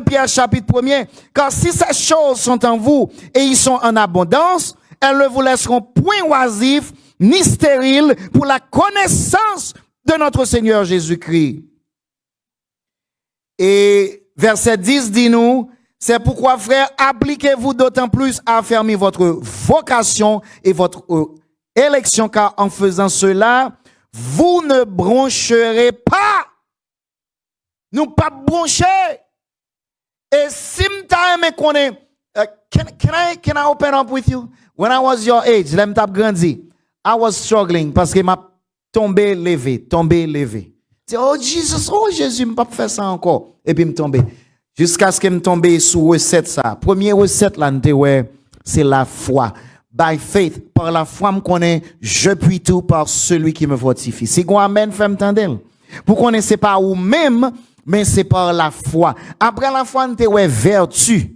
Pierre chapitre 1er, car si ces choses sont en vous et ils sont en abondance, elles ne vous laisseront point oisifs ni stériles pour la connaissance de notre Seigneur Jésus-Christ. Et verset 10 dit-nous, c'est pourquoi, frères, appliquez-vous d'autant plus à affermir votre vocation et votre élection, car en faisant cela, vous ne broncherez pas. Nous pas broncher. Et si m'ta aimé connaît, can I open up with you? When I was your age, là m'ta grandi, I was struggling parce que m'a tombé levé. Oh Jesus, oh Jésus, m'pas faire ça encore. Et puis m'tomber. Jusqu'à ce que m'tombe sous recette ça. Première recette là, c'est la foi. By faith, par la foi, me connaît, je puis tout par celui qui me fortifie. Si qu'on amène, fait m'tendel. Pour qu'on c'est pas ou même, mais c'est par la foi. Après la foi, nous ouais vertu.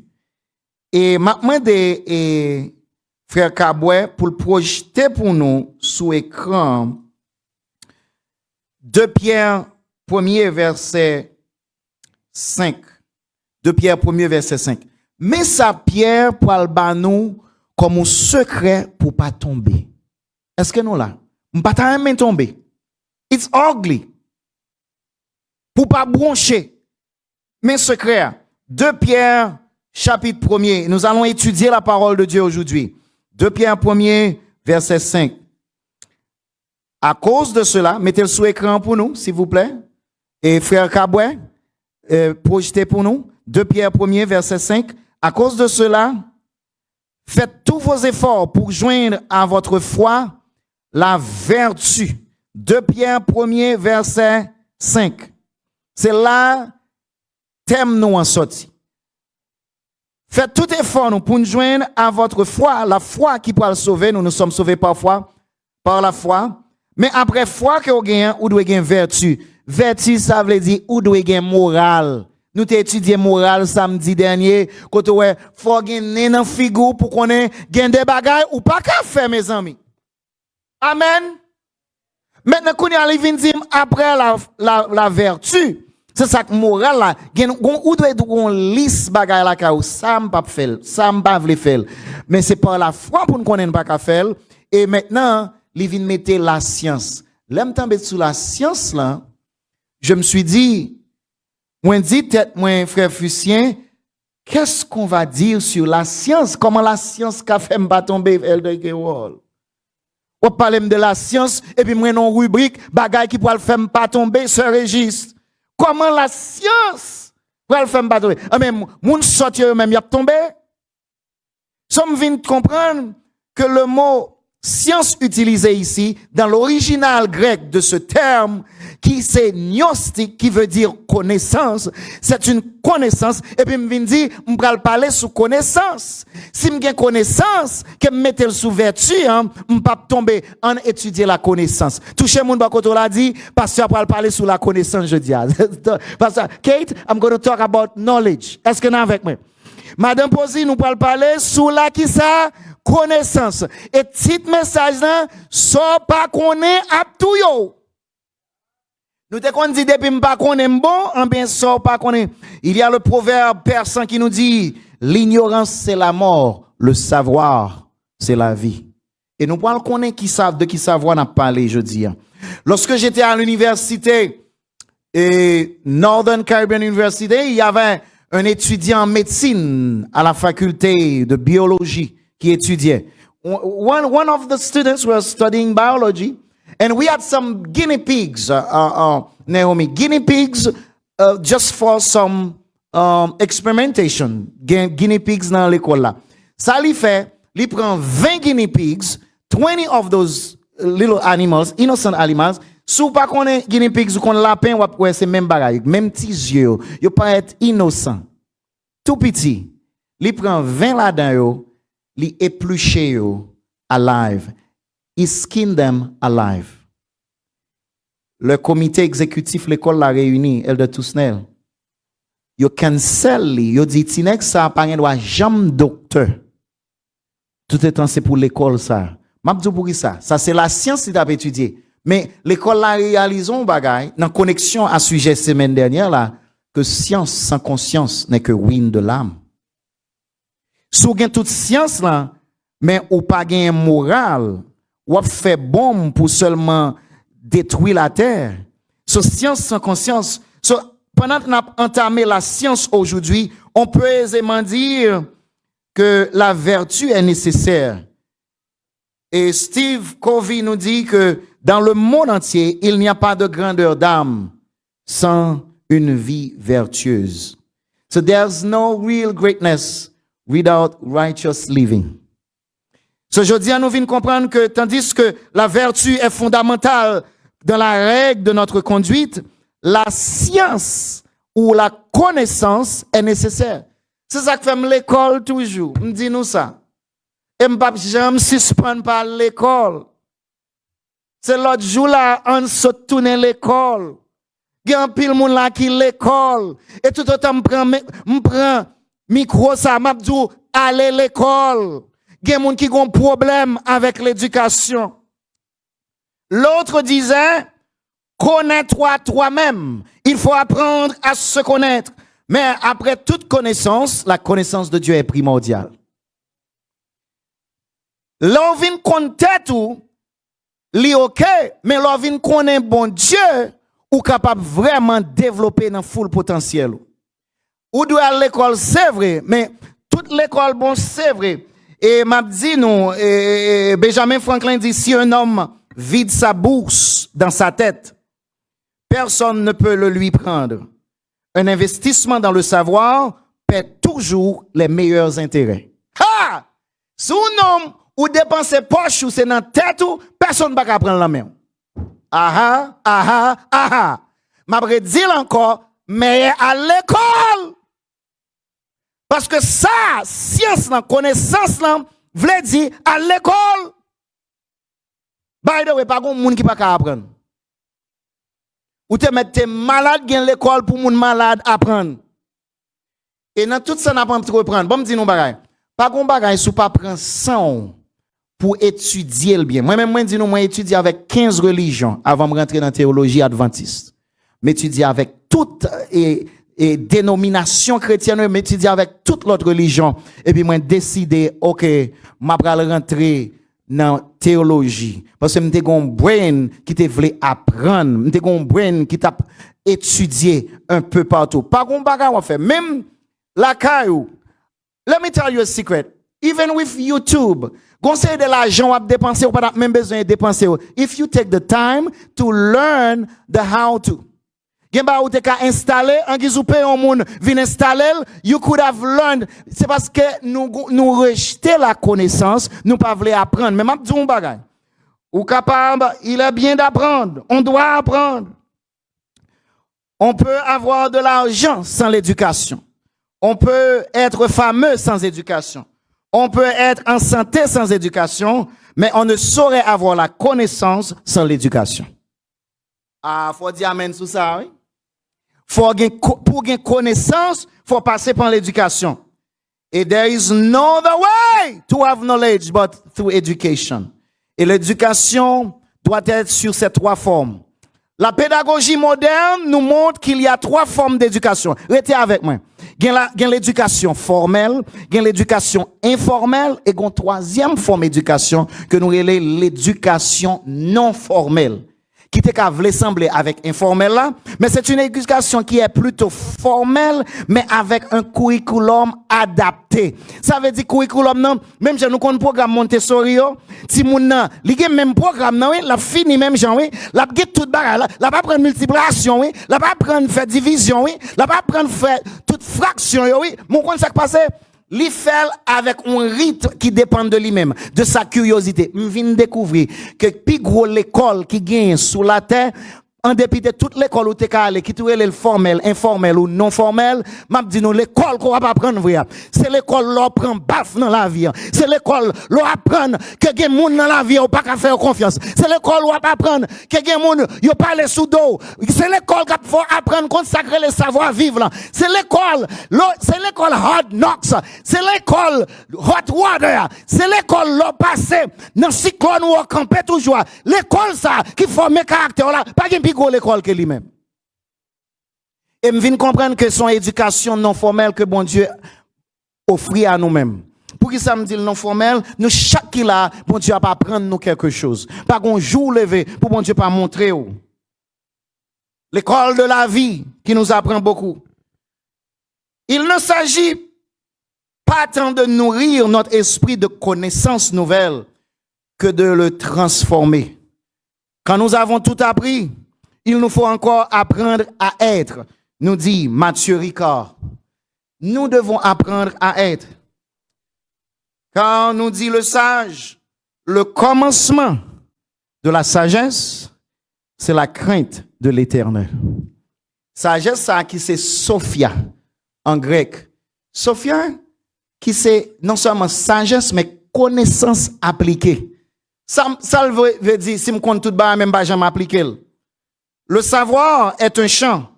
Et maintenant des frère Kaboué pour le projeter pour nous sous écran 2 Pierre 1er verset 5. 2 Pierre 1er verset 5. Mais ça Pierre pour le nous comme un secret pour pas tomber. Est-ce que nous là, on pas jamais tomber. It's ugly. Pour pas broncher. Mais secret. 2 Pierre chapitre 1er. Nous allons étudier la parole de Dieu aujourd'hui. 2 Pierre 1er verset 5. À cause de cela, mettez-le sous écran pour nous, s'il vous plaît. Et frère Kaboué, projetez pour nous. 2 Pierre 1er verset 5. À cause de cela, faites tous vos efforts pour joindre à votre foi la vertu. 2 Pierre 1er verset 5. C'est là thème nous en sorti. Faites tout effort nous pour nous joindre à votre foi, la foi qui peut le sauver. Nous sommes sauvés parfois par la foi. Mais après foi que vous gagnez, vous devez gagner vertu. Vertu, ça veut dire vous devez gagner morale. Nous t'ai étudié morale samedi dernier. Quand ouais, faut gagner dans figure pour qu'on ait gagné des bagailles ou pas qu'à faire, mes amis. Amen. Maintenant, qu'on y a dire après la vertu. C'est ça que morale là, ou doit être on lisse bagaille là ka ça m'pa faire, ça m'pa vle faire. Mais c'est par la foi pour nous connaître pas qu'à faire et maintenant, il vient mettre la science. L'aime tomber sous la science là, je me suis dit moi dit tête moi frère Fussien, qu'est-ce qu'on va dire sur la science? Comment la science qu'a fait m'pa tomber Elder Gewol? On parle de la science et puis moi non rubrique bagaille qui pourra le faire m'pa tomber ce registre. Comment la science va le faire battre? Mais moun sorti même y a tombé. Somme vient comprendre que le mot science utilisé ici dans l'original grec de ce terme qui c'est gnostique qui veut dire connaissance, c'est une connaissance et puis me vient dire on va parler sous connaissance. Si me gain connaissance que me mettre sous vertu on pas tomber en étudier la connaissance. Toucher moun ba koto la dit pasteur va parler sous la connaissance je dis. Pasteur Kate, I'm going to talk about knowledge. Est-ce que vous avec moi? Madame Posi nous parler sous la qui ça connaissance. Et titre message là, so pas connaît à tout yo. Nous te qu'on dit depuis pas connaît bon, en bien so pas connaît. Il y a le proverbe persan qui nous dit l'ignorance c'est la mort, le savoir c'est la vie. Et nous parlons connaître qui savent de qui savoir n'a parlé jeudi. Lorsque j'étais à l'université Northern Caribbean University, il y avait un étudiant en médecine à la faculté de biologie qui étudiait. One of the students was studying biology, and we had some guinea pigs, Naomi, guinea pigs just for some experimentation. Guinea pigs dans l'école là. Ça lui fait, il prend 20 guinea pigs, 20 of those little animals, innocent animals. Sou pas qu'on est guinea pigs ou qu'on lapin ou après c'est même bagaille, même petits yeux, yo pas être innocent. Tout petit. Il prend 20 là-dedans yo. Li épluche yo alive. He skin them alive. Le comité exécutif l'école la réuni, Elder Tousnel. Yo cancel li, yo dit tinek ça pas gen droit jamais docteur. Tout est temps c'est pour l'école ça. M'a dit pour ça. Ça c'est la science qui t'a étudié. Mais l'école la réalisons bagay dans connexion à sujet semaine dernière là, que science sans conscience n'est que ruine de l'âme. Si vous avez toute science là, mais ou pas gain moral, ou fait bombe pour seulement détruire la terre. Science sans conscience. Pendant qu'on a entamé la science aujourd'hui, on peut aisément dire que la vertu est nécessaire. Et Steve Covey nous dit que dans le monde entier, il n'y a pas de grandeur d'âme sans une vie vertueuse. So there's no real greatness without righteous living. So aujourd'hui, nous venons comprendre que tandis que la vertu est fondamentale dans la règle de notre conduite, la science ou la connaissance est nécessaire. C'est ça que fait l'école toujours. Me dit nous ça. Et m'pap jamais suspend par l'école. C'est l'autre jour là, on se tourne l'école. Il y a un pile moun là qui l'école. Et tout autant m'prend micro ça, m'a dit aller l'école. Il y a moun qui ont un problème avec l'éducation. L'autre disait, connais-toi toi-même. Il faut apprendre à se connaître. Mais après toute connaissance, la connaissance de Dieu est primordiale. L'on vient compter tout, li ok, mais l'on vient connaître bon Dieu, ou capable vraiment développer dans full potentiel. Ou doit à l'école, c'est vrai, mais toute l'école, bon, c'est vrai. Et m'a dit nous, Benjamin Franklin dit, si un homme vide sa bourse dans sa tête, personne ne peut le lui prendre. Un investissement dans le savoir paie toujours les meilleurs intérêts. Ha! Si un homme ou dépenser poche ou c'est dans tête ou personne ne va prendre la main. Aha, aha, aha. M'a dire encore, mais à l'école. Parce que ça, science, connaissance, vle dire à l'école. By the way, pas de monde qui pas apprendre. Ou te mette malade gen l'école pour moun malade apprendre. Et dans tout ça n'a pas reprendre. Bon me dis nous bagay. Pas gon bagay sou pas prendre 100 pour étudier le bien. Moi-même, moi, dis nous, moi, étudier avec 15 religions avant de rentrer dans la théologie adventiste. M'étudier avec toutes et dénominations chrétiennes, m'étudier avec toute l'autre religion. Et puis, moi, décider, ok, m'a pral rentrer dans la théologie. Parce que m'te gon brain qui te voulait apprendre. M'te gon brain qui t'a étudié un peu partout. Pas gon bagay on fait. Même la caillou. Let me tell you a secret. Even with YouTube, conseil de l'argent à dépenser ou pas même besoin de dépenser. If you take the time to learn the how to. Gen ba ou te ka installer, en guise ou paye un moun vin installer, you could have learned. C'est parce que nous rejeter la connaissance, nous pas voulons apprendre. Mais m'a dit un bagay. Ou capable, il est bien d'apprendre. On doit apprendre. On peut avoir de l'argent sans l'éducation. On peut être fameux sans éducation. On peut être en santé sans éducation, mais on ne saurait avoir la connaissance sans l'éducation. Ah, faut dire amen sur ça, oui. Pour gagner connaissance, faut passer par l'éducation. Et there is no other way to have knowledge but through education. Et l'éducation doit être sur ces trois formes. La pédagogie moderne nous montre qu'il y a trois formes d'éducation. Restez avec moi. Il y a l'éducation formelle, il y a l'éducation informelle et il y a une troisième forme d'éducation que nous appelons l'éducation non formelle. Qui te voulait sembler avec informel là, mais c'est une éducation qui est plutôt formelle, mais avec un curriculum adapté. Ça veut dire curriculum non, même si nous connaissons programme Montessori, si moun nan, li gen même programme non, la fini même genre oui, la get tout bagay la pas prendre multiplication oui, la pas prendre faire division oui, la pas prendre faire toute fraction oui, mon compte ça qui passe li fait avec un rite qui dépend de lui-même, de sa curiosité. Je viens de découvrir que plus gros l'école qui gagne sous la terre, en dépit de toute l'école où tu es allé, qui est le formel, informel ou non formel, m'a dit nous l'école qu'on va pas apprendre vrai. C'est l'école l'on prend baf dans la vie. C'est l'école l'on apprend que gen moun dans la vie ou pas qu'à faire confiance. C'est l'école où on apprendre que gen moun yo parler sous dos. C'est l'école qu'il faut apprendre consacrer le savoir vivre là. C'est l'école hard knocks. C'est l'école hot water. C'est l'école l'on passer dans cyclone où on camper toujours. L'école ça qui forme caractère là, pas gen gros l'école que lui-même. Et me vient comprendre que son éducation non formelle que bon Dieu offrit à nous-mêmes. Pour qui ça me dit le non formel, nous chaque qui là, bon Dieu a pas apprendre nous quelque chose. Pas qu'on jour levé pour bon Dieu pas montrer où. L'école de la vie qui nous apprend beaucoup. Il ne s'agit pas tant de nourrir notre esprit de connaissances nouvelles que de le transformer. Quand nous avons tout appris, il nous faut encore apprendre à être, nous dit Mathieu Ricard. Nous devons apprendre à être. Car nous dit le sage, le commencement de la sagesse, c'est la crainte de l'Éternel. Sagesse, ça qui c'est Sophia en grec. Sophia, qui c'est non seulement sagesse, mais connaissance appliquée. Ça veut dire, si je compte tout bas, même pas jamais appliqué. Le savoir est un champ,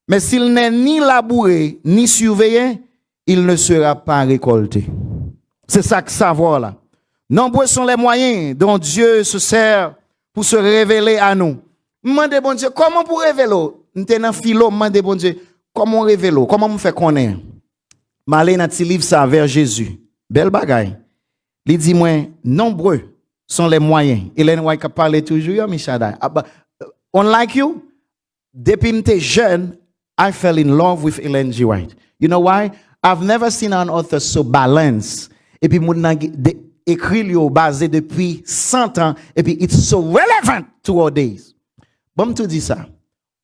mais s'il n'est ni labouré, ni surveillé, il ne sera pas récolté. C'est ça que savoir là. Nombreux sont les moyens dont Dieu se sert pour se révéler à nous. Demandez bon Dieu, comment pour révéler? Nous sommes dans philo, demandez bon Dieu, comment révéler? Comment me fait connaître? Malé dans petit livre ça vers Jésus. Belle bagaille. Il dit moi, nombreux sont les moyens. Hélène White a parlé toujours, Michada. Unlike you, depuis que j'étais jeune, I fell in love with Ellen G. White. You know why? I've never seen an author so balanced. Et puis, mon écrit lui basé depuis 100 ans. Et puis, it's so relevant to our days. Bon, tu dis ça.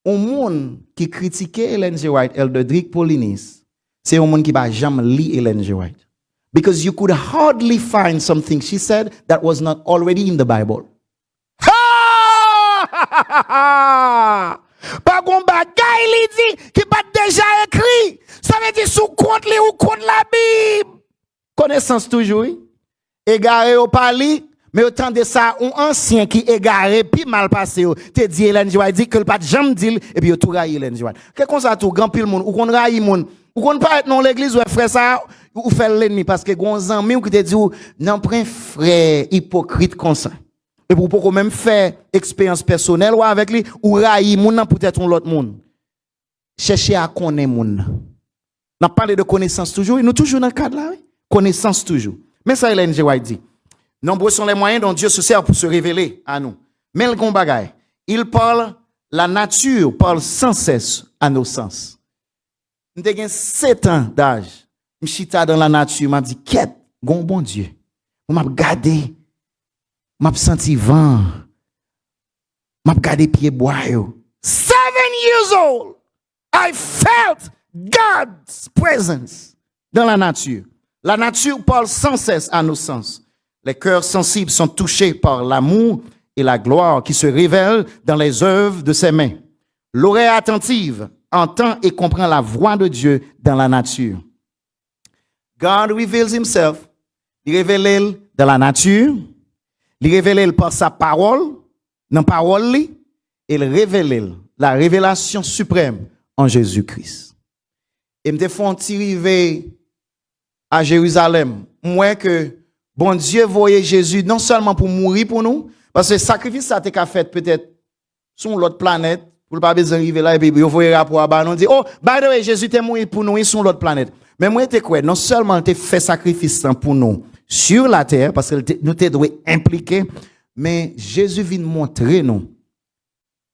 Un monde qui critiquait Ellen G. White, Eldredrick Paulinis, c'est un monde qui va jamais lire Ellen G. White. Because you could hardly find something she said that was not already in the Bible. Pas gon bagay li dit qui pas déjà écrit. Ça veut dire sous compte li ou compte la Bible. Connaissance toujours. Égaré au pali, mais autant de ça un ancien qui égaré puis mal passé te dit Ellen G. White dit que le pas jamais dit et puis tout raille Ellen G. White. Qu'est comme ça tout grand pile monde ou qu'on raille monde ou qu'on pas être dans l'église ou frère ça ou faire l'ennemi parce que gon ami qui te dit non prend frère hypocrite comme ça. Et pour pouvoir même faire expérience personnelle ou avec lui, ou railler moun peut-être un autre monde. Chercher à connaître moun. On parle de connaissance toujours, nous toujours dans le cadre là, oui? Connaissance toujours. Mais ça, Ellen G. White dit, nombreux sont les moyens dont Dieu se sert pour se révéler à nous. Mais le gon bagay, il parle, la nature parle sans cesse à nos sens. Nous avons 7 ans d'âge. Je suis dans la nature, m'a dit, quête, gon bon Dieu. On m'a regardé. M'a senti vent. M'a regardé pied bois yo. 7 years old, I felt God's presence dans la nature. La nature parle sans cesse à nos sens. Les cœurs sensibles sont touchés par l'amour et la gloire qui se révèlent dans les œuvres de ses mains. L'oreille attentive entend et comprend la voix de Dieu dans la nature. God reveals himself. Il révèle dans la nature. Il révèle par sa parole, dans la parole, et il révèle la révélation suprême en Jésus-Christ. Et me font arriver à Jérusalem, moi que bon Dieu voyait Jésus non seulement pour mourir pour nous, parce que le sacrifice ça a été fait peut-être sur l'autre planète, pour ne pas besoin d'arriver là et puis vous voyez rapport à nous dit oh by the way Jésus est mort pour nous sur l'autre planète. Mais moi j'étais quoi non seulement il fait sacrifice pour nous sur la terre, parce que nous devons impliquer, mais Jésus vient montrer nous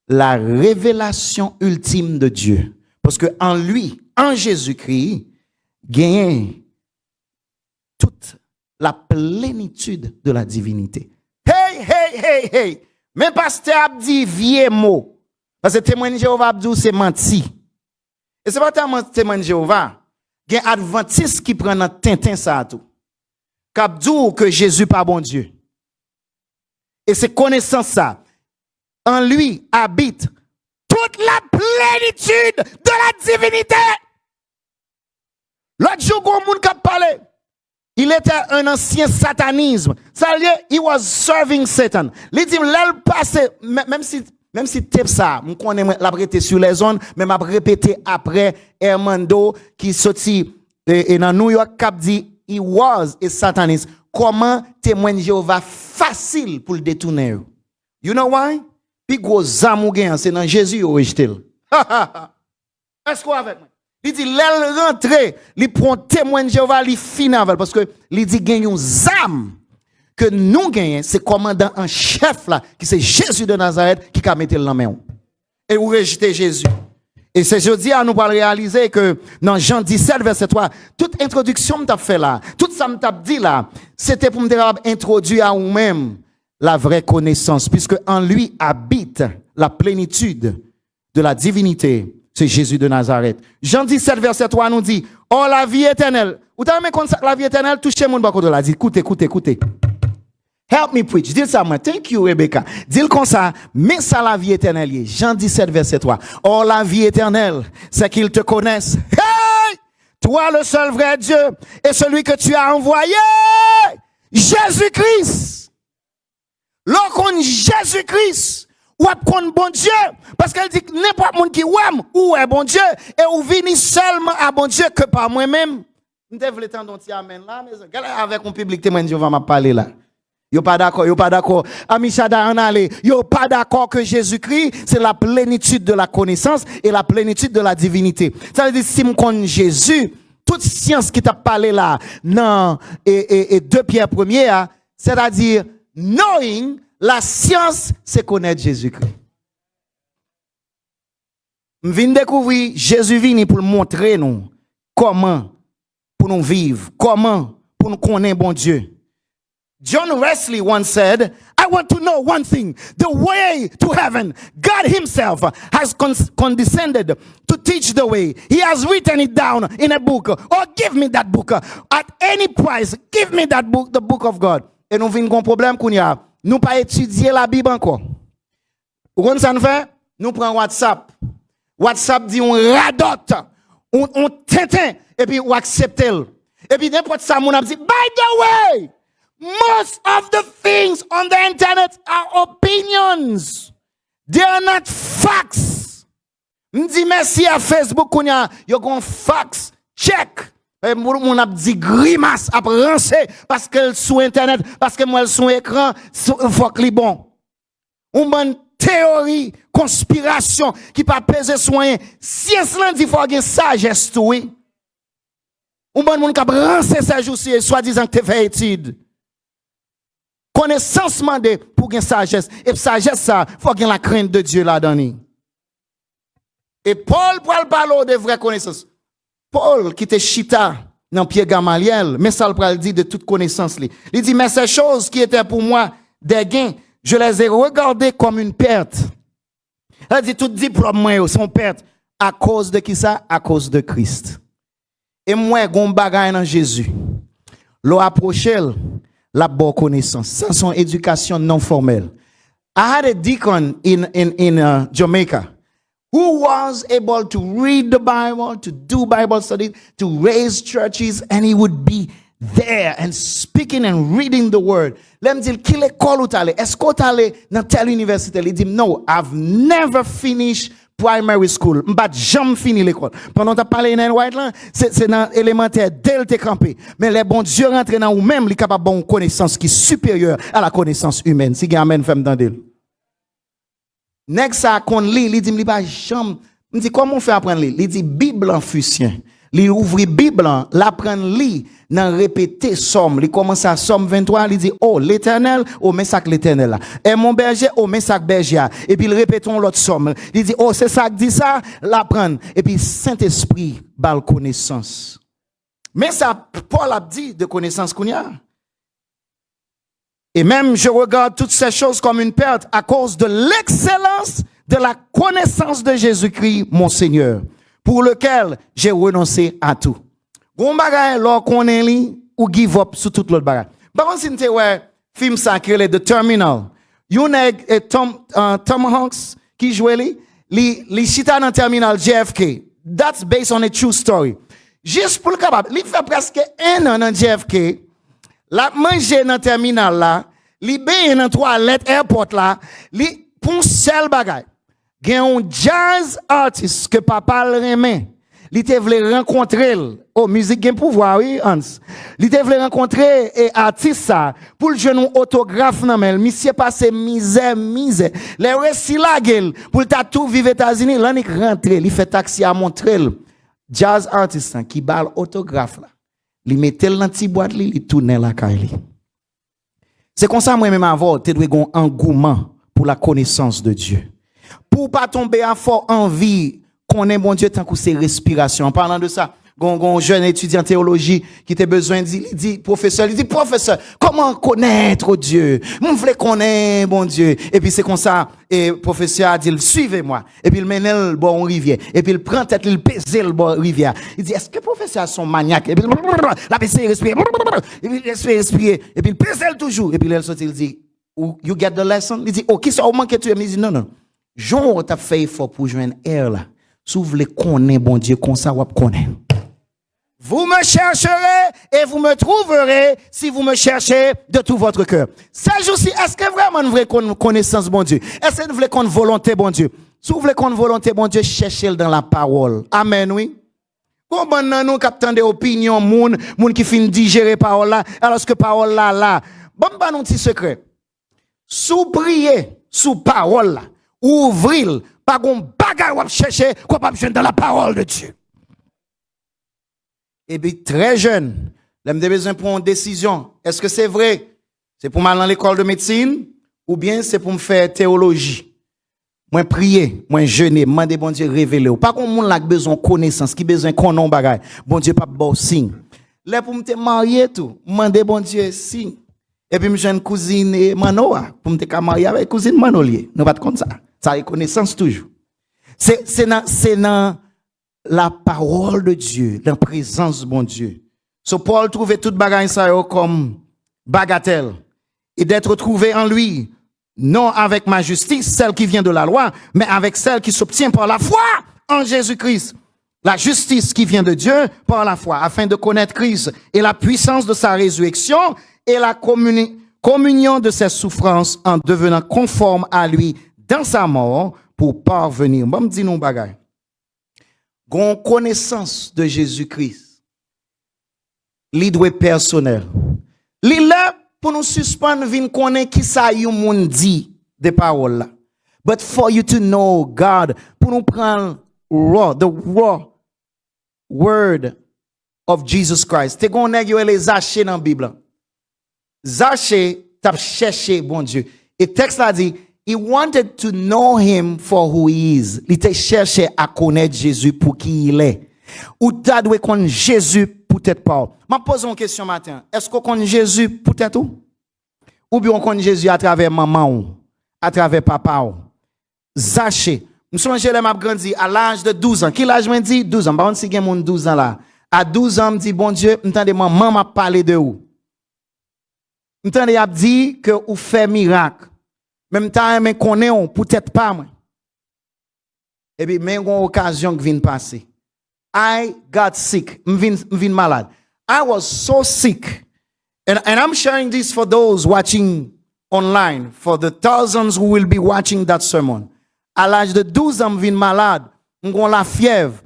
la révélation ultime de Dieu. Parce que en lui, en Jésus-Christ, gagne toute la plénitude de la divinité. Hey! Mais pasteur a dit vieux mot. Parce que témoin de Jéhovah a dit c'est menti. Et c'est pas tellement témoin de Jéhovah. Il y a un adventiste qui prend un tintin ça tout. Qu'abdou que Jésus pas bon Dieu. Et c'est connaissance ça. En lui habite toute la plénitude de la divinité. L'autre jour, un monde qui a parlé. Il était un ancien satanisme. Ça veut dire, he was serving Satan. Il dit, l'elle passe, même si t'es ça, on connaît la répéter sur les zones, mais m'a répété après Hermando qui sorti et dans New York cap dit he was a satanist. Comment témoin de Jéhovah facile pour le détourner? You know why? Puis gros zamou gen c'est dans Jésus original. Est-ce qu'on avec moi? Il dit, l'aile rentrée, il prend témoin de Jéhovah, il finit avec, parce que il dit, gagne une âme que nous gagnons, c'est commandant en chef là, qui c'est Jésus de Nazareth, qui a mis le main. Et vous rejetez Jésus. Et c'est jeudi à nous réaliser que dans Jean 17, verset 3, toute introduction que tu as fait là, tout ça que tu as dit là, c'était pour me introduire à vous-même la vraie connaissance, puisque en lui habite la plénitude de la divinité. C'est Jésus de Nazareth. Jean 17, verset 3 nous dit, oh la vie éternelle. Vous avez comme ça, la vie éternelle, touchez mon bako de la. Dit, écoutez. Help me preach. Dis ça moi. Thank you, Rebecca. Dis comme ça, mais ça la vie éternelle. Jean 17, verset 3. Oh la vie éternelle, c'est qu'ils te connaissent. Hey! Toi le seul vrai Dieu et celui que tu as envoyé, Jésus-Christ. Lorsqu'on Jésus-Christ, ou qu'on bon Dieu, parce qu'elle dit que n'importe monde qui aime ou est bon Dieu, et ou vini seulement à bon Dieu que par moi-même. Nous devons le temps dont il amène là, mais avec un public témoin, Dieu va m'a parler là. Yo pas d'accord. Ami Chada en aller. Yo pas d'accord que Jésus-Christ, c'est la plénitude de la connaissance et la plénitude de la divinité. Ça veut dire, si on connaît Jésus, toute science qui t'a parlé là, non, et 2 Pierre 1er, c'est-à-dire, knowing, la science, c'est connaître Jésus-Christ. Je viens de découvrir Jésus venu pour montrer nous comment pour nous vivre, comment pour nous connaître bon Dieu. John Wesley once said, I want to know one thing, the way to heaven. God himself has condescended to teach the way. He has written it down in a book. Oh, give me that book. At any price, give me that book, the book of God. Et nous avons un problème qu'on y a. Nous pas étudier la Bible encore. Vous comprenez ça nous fait? Nous prenons WhatsApp. WhatsApp dit on radote, on tintin, et puis on accepte. Et puis n'importe ça, mon a dit, by the way, most of the things on the internet are opinions. They are not facts. Je dis merci à Facebook qu'on y a facts. Check. Et mon a dit grimace à rancer parce qu'elle sous internet, parce que moi elle sous écran, faut que bon. On bonne théorie, conspiration qui pas peser soin. Science là dit faut avoir sagesse tout oui. On bonne moun qui rancer sa journée soi-disant que tu fait étude. Connaissance mandé pour gagner sagesse et sagesse ça faut gagner la crainte de Dieu là-dedans. Et Paul parle de vraie connaissance. Paul qui était chita dans Pierre Gamaliel, mais ça le dit de toute connaissance. Il dit, mais ces choses qui étaient pour moi des gains, je les ai regardées comme une perte. Il dit, tout diplôme, moi, sont perte. À cause de qui ça? À cause de Christ. Et moi, gon bagay dans Jésus. L'on approche la bonne connaissance. Ça, son éducation non formelle. I had a deacon in Jamaica who was able to read the Bible, to do Bible studies, to raise churches, and he would be there and speaking and reading the word. Let me dire, quelle école ou t'allez? Est-ce que t'allez dans telle université? Il dit, no, I've never finished primary school. M'bat jamais fini l'école. Pendant t'as parlé dans white là, c'est dans élémentaire dès t'es campé. Mais les bons Dieu rentrent dans ou même, li capable bon connaissance qui est supérieure à la connaissance humaine. Si amen femme d'andel. Nèg ça qu'on lit, il dit li pas jamais. Me dit comment on fait apprendre lire? Il dit Bible en fusion. Il ouvre Bible, l'apprendre lire, nan répéter somme. Il commence à somme 23, il dit oh l'Éternel, oh mais ça que l'Éternel là. Et mon berger, oh mais ça que berger. Et puis il répétons l'autre somme. Il dit oh c'est ça que dit ça, l'apprendre. Et puis Saint-Esprit bal connaissance. Mais ça Paul a dit de connaissance qu'on y a. Et même je regarde toutes ces choses comme une perte à cause de l'excellence de la connaissance de Jésus-Christ, mon Seigneur, pour lequel j'ai renoncé à tout. Bon bagay, lor konnen li, ou give up sur tout l'autre bagay. Par contre, si vous avez film sacré, The Terminal, yon et Tom Hanks qui jouait li chita dans Terminal JFK. That's based on a true story. Juste pour le capable, li fait presque 1 an dans JFK. La manger dans terminal là, li ben dans toilette airport là, li pour seul bagay. Gen un jazz artist que papa le remet. il te voulait rencontrer, oh, musique game pouvoir, oui, Hans. Il te voulait rencontrer et artiste ça, pour le jeune autographe, non, mais, monsieur passé misère. Les récits la gueule, pour ta tout vivre aux États-Unis, là, il rentre, il fait taxi à Montréal. Jazz artiste, qui balle autographe là. Il mettait dans petit boîte, il tourne la caille. C'est comme ça, moi-même, avant, tu dois avoir un engouement pour la connaissance de Dieu. Pour pas tomber à fort envie qu'on ait bon Dieu tant que c'est respiration. En parlant de ça, un jeune étudiant en théologie qui a besoin il dit professeur, comment connaître Dieu? Je veux connaître bon Dieu. Et puis c'est comme ça, et professeur a dit, suivez-moi. Et puis il mène le bon rivière. Et puis il prend tête, il pèse le bon rivière. Il dit, est-ce que professeur sont maniaques? Et puis la PC respire. Et puis il respire. Et puis il pèse toujours. Et puis il dit, you get the lesson? Il dit, oh, qui ça au manque tu? Il dit, non. Jean, t'as fait effort pour joindre air là. Si vous voulez connaître bon Dieu, comme ça, vous connaissez. Vous me chercherez et vous me trouverez si vous me cherchez de tout votre cœur. Ce jour-ci, est-ce que vraiment vous voulez qu'on connaissance bon Dieu? Est-ce que vous voulez qu'on volonté bon Dieu? Si vous voulez qu'on volonté bon Dieu, cherchez-le dans la parole. Amen, oui. Comment nous captons des opinions, moun qui finit digérer parole là, alors que parole là. Bon, un petit secret. Sous prier, sous parole là, ouvrez-le, pas qu'on bagaille ou chercher, qu'on pas besoin dans la parole de Dieu. Et puis, très jeune, là, j'ai besoin pour une décision. Est-ce que c'est vrai? C'est pour m'aller à l'école de médecine? Ou bien c'est pour me faire théologie? Moi, prier, moi, jeûner, demander bon Dieu révéler. Pas qu'on moun la besoin de connaissance, qui besoin qu'on non bagay. Bon Dieu, pas bon signe. Là, pour me marier tout, demander bon Dieu signe. Et puis, j'ai une cousine Manoa, pour me marier avec cousine Manolier. Nous pas comme ça. Ça est connaissance toujours. C'est dans la parole de Dieu, la présence de bon Dieu. So Paul trouvait toute bagaille ça comme bagatelle. Et d'être trouvé en lui, non avec ma justice, celle qui vient de la loi, mais avec celle qui s'obtient par la foi en Jésus-Christ. La justice qui vient de Dieu par la foi, afin de connaître Christ et la puissance de sa résurrection et la communion de ses souffrances en devenant conforme à lui dans sa mort pour parvenir. Bon, me dis nous bagaille. Gon connaissance de Jésus-Christ. Li doit personnel. Li là pour nous suspendre vinn connaître qui ça yon moun dit des paroles là. But for you to know God, pour nous prendre the raw word of Jesus Christ. Te gon nèg yo les Zaché dans Bible. Zaché t'a cherché bon Dieu. Et texte là dit he wanted to know him for who he is. Il t'a cherché à connaître Jésus pour qui il est. Ou t'as dû connaître Jésus peut-être pas. Je pose une question matin. Est-ce qu'on connaît Jésus peut-être ou bien on connaît Jésus à travers maman ou à travers papa ou? Zaché. Je songe les m'a grandi à l'âge de 12 ans. Quel âge m'a dit 12 ans. Par contre si gen moun 12 ans là. À 12 ans me dit bon Dieu, m'entendez maman m'a parlé de ou. M'entendez a dit que ou fait miracle. Même temps, mais connaît on peut-être pas moi. Et puis mais une occasion qui vient passer. I got sick. M'vin malade. I was so sick. And I'm sharing this for those watching online, for the thousands who will be watching that sermon. À l'âge de 12 ans, m'vin malade. M'gon la fièvre.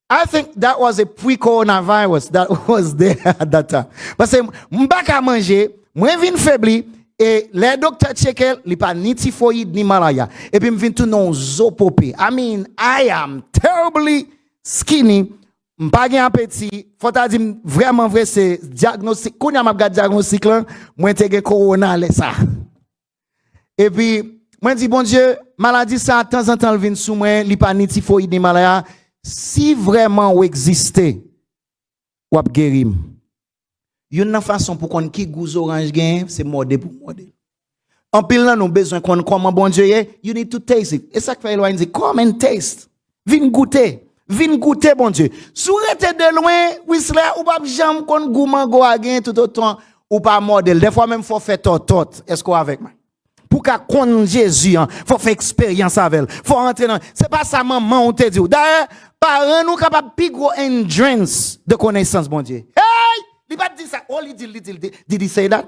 I think that was a pre-coronavirus that was there at that time. Parce que m'baka manger, moi vin faibli. Et les docteurs checkent, il pas ni typhoïde ni malaria. Et puis, je viens tout non zopopé. I mean, I am terribly skinny. Je pas de appétit. Faut dire vraiment vrai, c'est diagnostic. Quand on a un diagnostic là, moi j'ai corona là ça. Et puis, moi dis bon Dieu, maladie ça de temps en temps vient sous moi, il pas ni typhoïde ni malaria. Si vraiment ou existait, ou ap guérir. Une façon pour qu'on qui goût orange gain, c'est modé pour modé. En pile là nous besoin qu'on comment bon Dieu est, you need to taste it. Et ça que fait loin dit come and taste. Vin goûter bon Dieu. Sou rete de loin, Whistler ou pas jamais qu'on goût mango a gain tout autant ou pas modèle. Des fois même faut faire tot. Est-ce qu'on avec moi? Pour qu'à connaître Jésus, faut faire expérience avec elle. Faut rentrer dans. C'est pas ça maman on te dit. D'ailleurs, parents nous capable plus gros endurance de connaissance bon Dieu. Hey! Il pas dit ça. Oh, did he say that?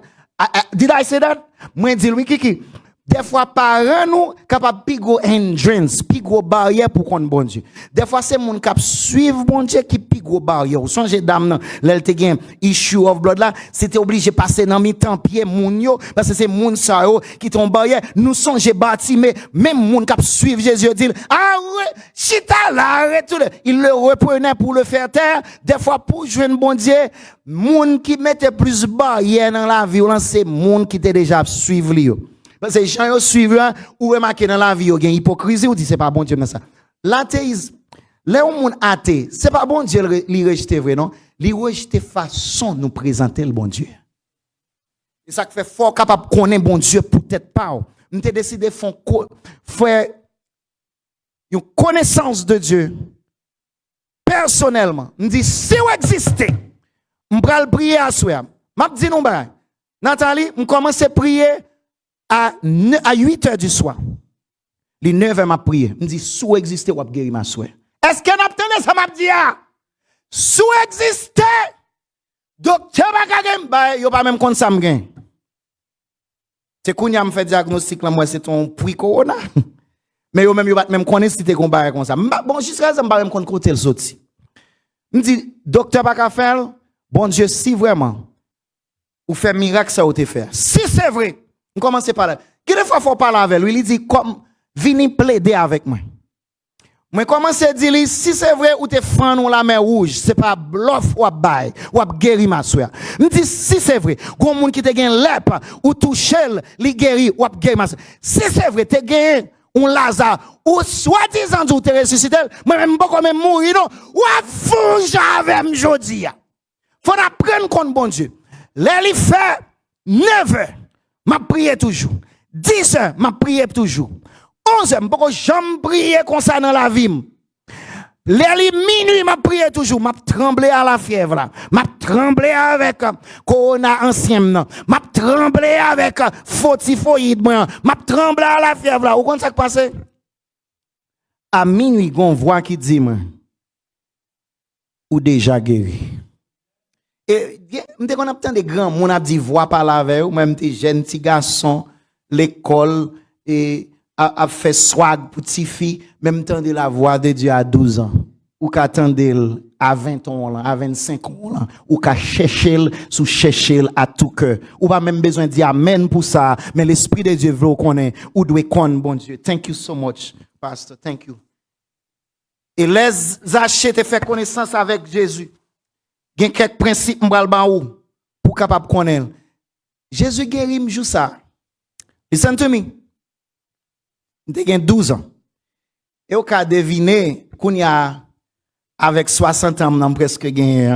Did I say that? Moi dis oui kiki. Des fois, parents nous capable pigo hindrance, pigo barrière pour qu'on bon Dieu. Des fois, c'est moun cap suivre bon Dieu qui pigo barrière. Ou songe dame nan, l'elle te gen issue of blood là, c'était obligé passer dans mi-temps pied moun yo parce que c'est moun sa yo qui ton barrière. Nous songe bâti mais même moun cap suivre Jésus dit ah ouais, chita là, arrête tout. Il le reprenait pour le faire taire. Des fois pour joindre bon Dieu, moun qui mettait plus barrière dans la vie, c'est moun qui était déjà suivre lui. Parce que les gens suivent ou remarquent dans la vie, il y a hypocrisie ou dit c'est pas bon Dieu dans ça. L'athéisme, les gens athées, c'est pas bon Dieu li rejeter vrai non, li rejeter façon nous présenter le bon Dieu. Et ça fait fort capable connaître bon Dieu peut-être pas. Nous t'ai décidé faire une connaissance de Dieu personnellement. On dit si vous existez, on va le prier à soi. M'a dit non bah. Nathalie, on commence à prier à 8 heures du soir. Les 9 heures m'a prié. Me dit sous exister ou guérir ma souhait. Est-ce que n'obtenez ça m'a dit sous exister docteur bagagem ba yo pas même compte ça me gain. C'est kounya me fait diagnostic là moi c'est ton prix corona. Mais yo même yo pas même connaître si t'es comparé comme ça. Bon jusqu'à ça me pas même compte côté le sorti. Me dit docteur pas ka faire bon Dieu si vraiment ou fait miracle ça ou te faire. Si c'est vrai on commence par là. Quelle fois faut parler avec lui, il dit comme vini plaider avec moi. Moi commence à dire si c'est vrai ou te fan ou la mer rouge, c'est pas bluff ou bail ou guéri ma soeur. Me dit si c'est vrai, gon moun qui te gen lèpre ou toucher li guéri ou guéri ma soeur. Si c'est vrai, te gen un Lazare ou soi-disant ou te ressusciter, moi même pas comme mourir non, ou fonge avec me jodi. Faut apprendre contre bon Dieu. Là il fait 9 heures. M'a prié toujours. 10 heures, m'a prié toujours. 11 heures, m'poko jamais prier comme ça dans la vie. Les minuit, m'a prié toujours. M'a tremblé à la fièvre là. M'a tremblé avec corona ancien là. M'a tremblé avec photifoïde moi. M'a tremblé à la fièvre là. Ou quand ça passe? À minuit, gon voix qui dit moi ou déjà guéri. Et m'te qu'on a tant de grands mon a dit voix par la veille ou même des jeunes petits garçons l'école et a fait swag pour petite fille même temps de la voix de Dieu à 12 ans ou qu'attendait à 20 ans à 25 ans ou qu'à chercher à tout cœur ou pas même besoin de dire amen pour ça mais l'esprit de Dieu veut qu'on ait ou doit connaître bon Dieu. Thank you so much pastor, thank you. Et les Zachée te fait connaissance avec Jésus. Il y a quelques principes pour capable connaître. Jésus guérit me joue ça. Listen to me. Il a 12 ans. Et au cas deviner qu'on y a avec 60 ans on presque gagné.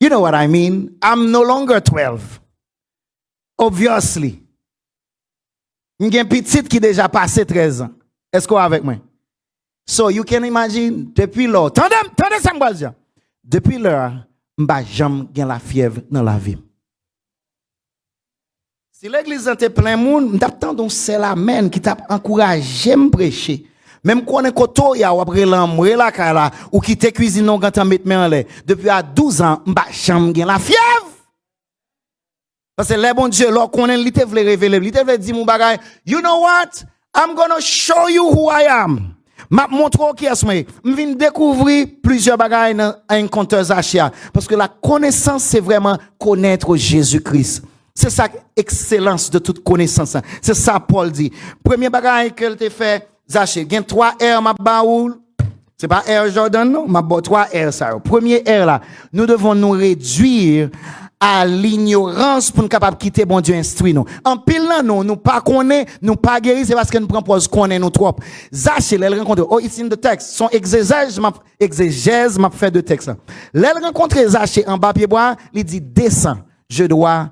You know what I mean? I'm no longer 12. Obviously. Il y a une petite qui déjà passé 13 ans. Est-ce qu'on est avec moi? So you can imagine depuis là. Tendez ça me dire. Depuis là m'ba jamais gen la fièvre dans la vie. Si l'église était plein monde, m't'attend donc c'est la main qui t'a encouragé me prêcher. Même qu'on est koto ya ou après l'ambre la kala ou qui te cuisine non quand mettre main en l'air. Depuis à 12 ans, m'ba jamais gen la fièvre. Parce que les bon Dieu là qu'on est li te vle révéler, li te vle dire mon bagay, you know what? I'm going to show you who I am. M'a montre qui est-ce moi. M'vinn découvrir plusieurs bagages dans un conteur Zachia parce que la connaissance c'est vraiment connaître Jésus-Christ. C'est ça excellence de toute connaissance. C'est ça Paul dit. Premier bagage qu'elle te fait Zachia, gen 3 R m'a baoul. C'est pas R Jordan non, m'a 3 R ça. Premier R là, nous devons nous réduire à l'ignorance pour nous capable quitter bon Dieu instruit nous. En pile là nous pas connaît, nous pas guéri, c'est parce que nous prend pause connaît nous trop. Zachée elle rencontre oh it's in the text, son exégèse m'a fait de texte. Elle rencontre Zachée en bas pied bois, il dit descends, je dois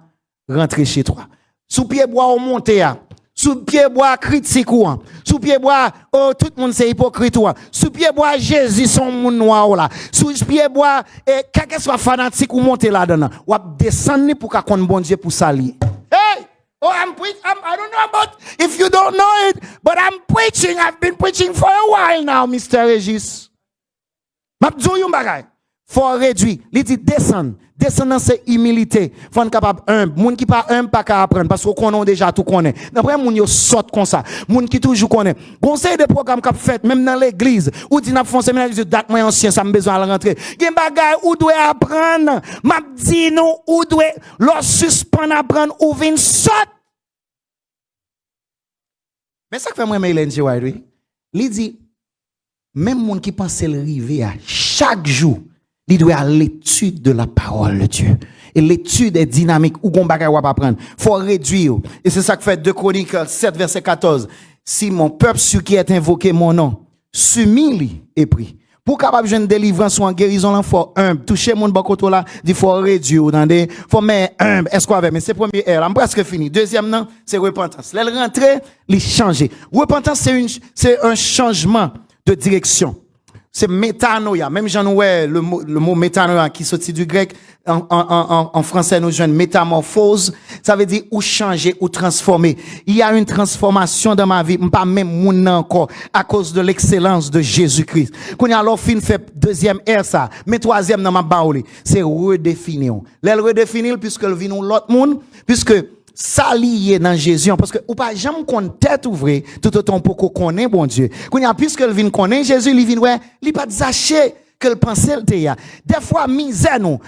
rentrer chez toi. Sous pied bois on monte à sous pied bois critique ou sous pied bois oh tout le monde c'est hypocrite ou sous pied bois Jésus son monde noir là sous pied bois et quelque soit fanatique ou monter là-dedans ou descendre pour qu'on bon Dieu pour s'allier. Hey, oh I don't know about if you don't know it but I'm preaching, I've been preaching for a while now Mr. Regis. M'a dit yon bagay faut réduire. Il dit descendre. Descendre c'est humilité. Faut être capable humble. Moun qui pas humble pas qu'à apprendre parce qu'on connaît déjà tout connaît. D'après moun yo saute comme ça. Moun qui toujours connaît. Conseil de programme qu'a fait même dans l'église ou dit n'a font séminaire dit date moi ancien ça me besoin à rentrer. Gen bagay ou doit apprendre. M'a dit nous ou doit leur suspendre apprendre ou vinn saute. Mais ça que fait moi Ellen G. White oui. Il dit même moun qui pense le river à chaque jour il doit à l'étude de la parole de Dieu. Et l'étude est dynamique. Ou gon bagay wap apprendre. Faut réduire. Et c'est ça que fait 2 Chroniques 7 verset 14. Si mon peuple sur qui est invoqué mon nom s'humilie et prie. Pour capable de délivrance ou en guérison là faut humble. Toucher mon bakoto là, il faut réduire, entendez? Faut mettre humble. Est-ce qu'on avait mais c'est premier R, là presque fini. Deuxième non, c'est repentance. Là rentrer, il changer. Repentance c'est un changement de direction. C'est métanoïa. Même j'en ouais le mot métanoïa qui sorti du grec en français nous joigne métamorphose, ça veut dire ou changer ou transformer. Il y a une transformation dans ma vie, pas même moun encore à cause de l'excellence de Jésus-Christ. Quand y a alors fin fait deuxième R ça, mais troisième dans ma baouli, c'est redéfinir. L'elle redéfinir puisque le vient l'autre monde puisque ça lié dans Jésus parce que ou pas jamais qu'on tête ouvrée tout autant pour qu'on connaît bon Dieu. Quand y a puisque le vient connaît Jésus, il vient ouais, il pas zaché que le pensée le ya. Des fois misère nous,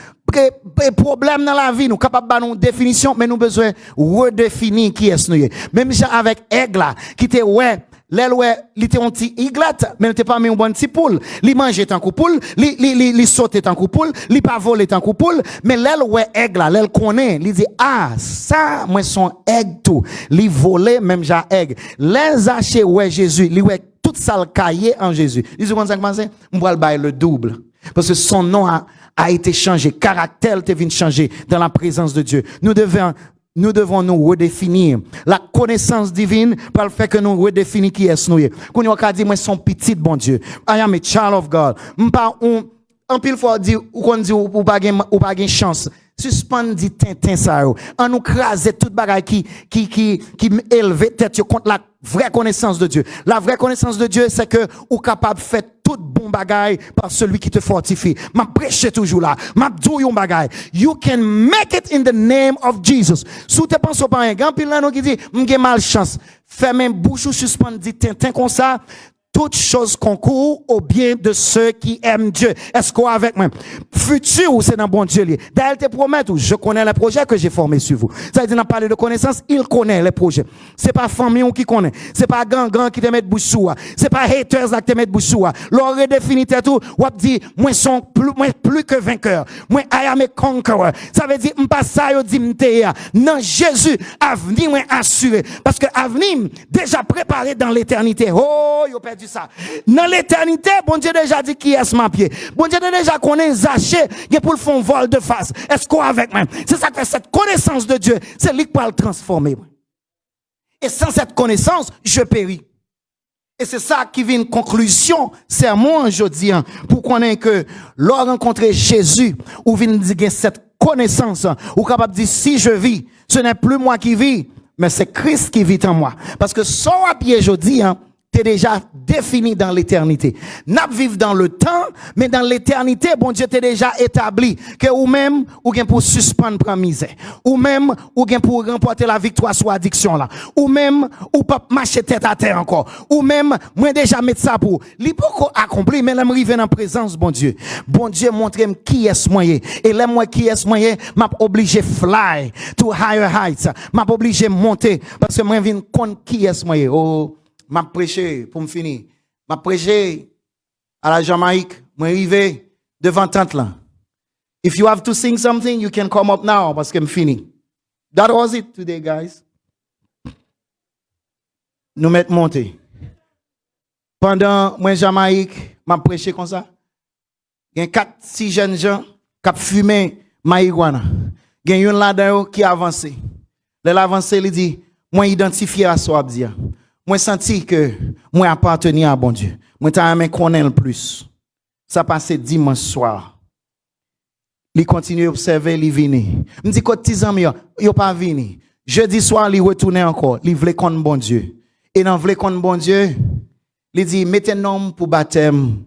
problème dans la vie nous capable de nous définition mais nous besoin redéfinir qui est nous. Même avec aigle qui était ouais l'aile ouais, il était un petit iglate, mais il n'était pas mis un bon petit poule. Il mangeait tant coup poule, il sautait tant coup poule, il pas volé tant coup poule, mais l'aile ouais aigle, l'aile connaît, il dit ah ça moi son aigle tout, il volait même ja aigle. Les acheter ouais Jésus, il ouais tout ça le cahier en Jésus. Il dit comment ça commence? On va le bailler le double parce que son nom a été changé, caractère est venu changer dans la présence de Dieu. Nous devons nous redéfinir. La connaissance divine par le fait que nous redéfinissons qui est nous. Quand on a dit, moi, son petit bon Dieu. I am a child of God. M'pas en pile fois dire, ou qu'on dit, ou pas gain chance. Suspend dit tintin ça yo. On nous craser toute bagaille qui éleve tête contre la vraie connaissance de Dieu. La vraie connaissance de Dieu, c'est que ou capable de faire toute bon bagaille par celui qui te fortifie. M'a prêché toujours là. M'a dit yon bagaille. You can make it in the name of Jesus. Sous te penses pas un grand pile là qui dit m'gè malchance. Ferme bouche ou suspend dit tintin comme ça. Toutes choses concourent au bien de ceux qui aiment Dieu. Est-ce qu'on est avec moi? Futur, c'est dans bon Dieu. D'ailleurs, te promet, je connais les projets que j'ai formés sur vous. Ça veut dire, on a parlé de connaissance, il connaît les projets. C'est pas famille qui connaît. C'est pas gang qui te met bouche sous. C'est pas haters qui te met bouche sous. L'on redéfinit tout. Ou dit, moi, sont plus que vainqueur. Moi, I am a conqueror. Ça veut dire, m'pas ça, yo dit m'te. Non, Jésus, avenir, moi, assuré. Parce que avenir, déjà préparé dans l'éternité. Oh, yo perdu ça. Dans l'éternité, bon Dieu déjà dit qui est ma pied. Bon Dieu déjà connaît Zaché, qui pour le fond vol de face. Est-ce qu'on avec moi? C'est ça que fait cette connaissance de Dieu. C'est lui qui va le transformer. Et sans cette connaissance, je péris. Et c'est ça qui vient une conclusion, sermon aujourd'hui, pour connaître que, lors rencontrer Jésus, ou vient dire cette connaissance, ou capable de dire si je vis, ce n'est plus moi qui vis, mais c'est Christ qui vit en moi. Parce que son à pied aujourd'hui, t'es déjà défini dans l'éternité. N'a vivre dans le temps, mais dans l'éternité, bon Dieu t'es déjà établi que ou même ou bien pour suspendre prendre misère, ou même ou bien pour remporter la victoire sur addiction là, ou même ou pas marcher tête à terre encore, ou même moi déjà mettre ça pour li pas accompli mais là m'arriver dans présence bon Dieu. Bon Dieu montre-moi qui est moyen et là moi qui est moyen m'a obligé fly to higher heights, m'a obligé monter parce que moi viens connaître qui est moyen. Oh m'a prêché pour me finir. M'a prêché à la Jamaïque, moi arrivé devant tante là. If you have to sing something, you can come up now parce que me fini. That was it today, guys. Nous mettons monter. Pendant moi Jamaïque, m'a prêché comme ça. Il y a 4-6 jeunes gens qui fument marijuana. Il y a une là-dedans qui a avancé. L'avancé, il dit, moi identifié à soi dire. Moi senti que moi appartenir à bon Dieu. Moi t'as aimé connaître le plus. Ça passé dimanche soir. Il continue à observer, il vini. Me dit que tes amis yo pas vini. Jeudi soir il retourne encore, il voulait connaître bon Dieu. Et dans voulait connaître bon Dieu, il dit mettez nom pour baptême